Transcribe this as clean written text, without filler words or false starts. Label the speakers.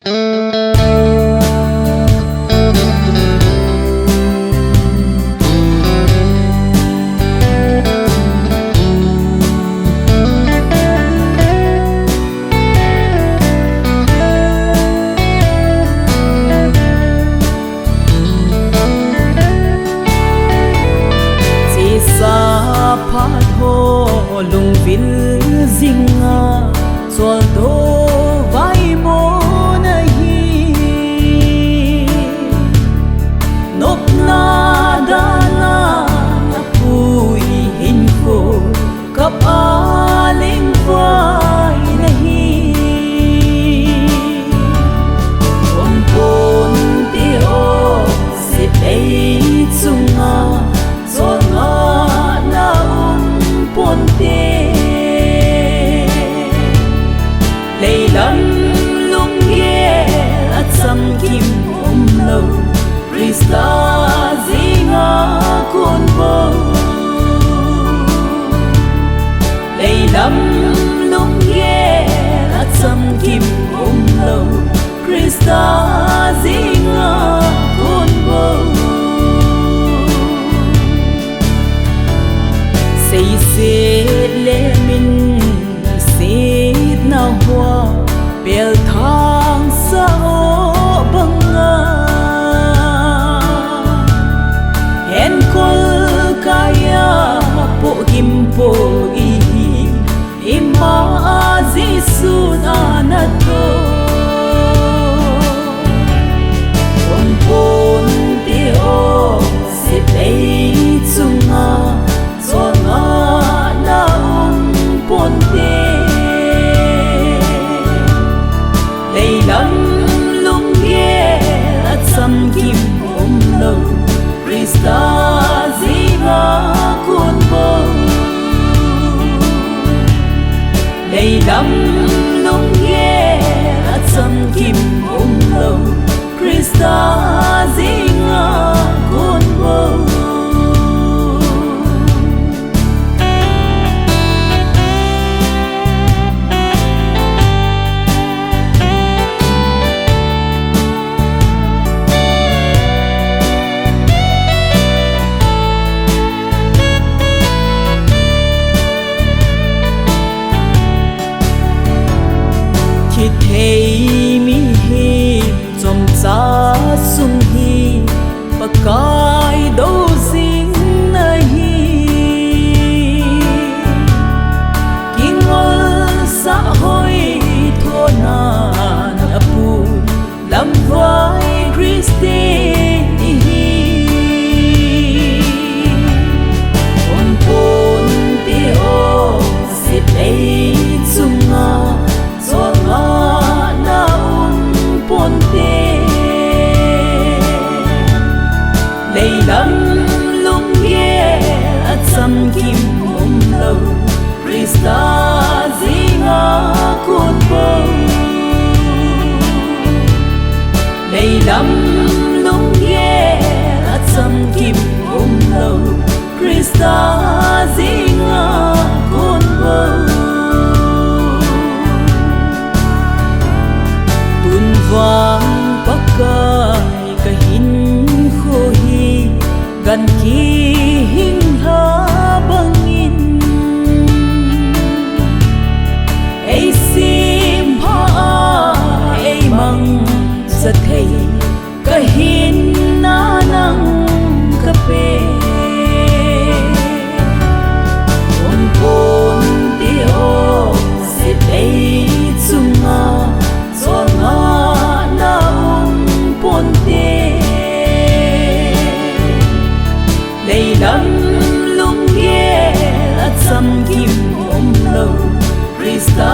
Speaker 1: phát hô lùng vinh dinh nga xua đô vai bố na hi nộp na đa na pui hin khô cấp a linh vai na hi ôm côn tiêu sẽ đây chung nga gió nga ponte lei lam lung ye at sam kim lo Krista zinga kun bo lei lam lung ye at sam kim lo Krista zinga kun bo say se le min se na hoa bel thang sa o banga hen kol kaya po gimpo i ima jisu na na to pon pon ti o se dei chunga Krista zinga kun bo lei lam lung ye at sam kim lo Krista zinga kun bo hey mi hi som sa sung hi pakai do sing nahi kingol sa hoi thona na pu lam vai Christi on pon ti o sit ei chunga lei lam lung ye at sam kim lo Krista zinga kun bo lei lam lung ye at sam kim lo Krista zinga kun bo tun vang pakai kahin khohi gan ki hing ha bangin ei sim ha ei mang sa thei kahin na nang kape on pon ti o se dei chunga zonga na ponte lei lam lung ye at sam kim lo Krista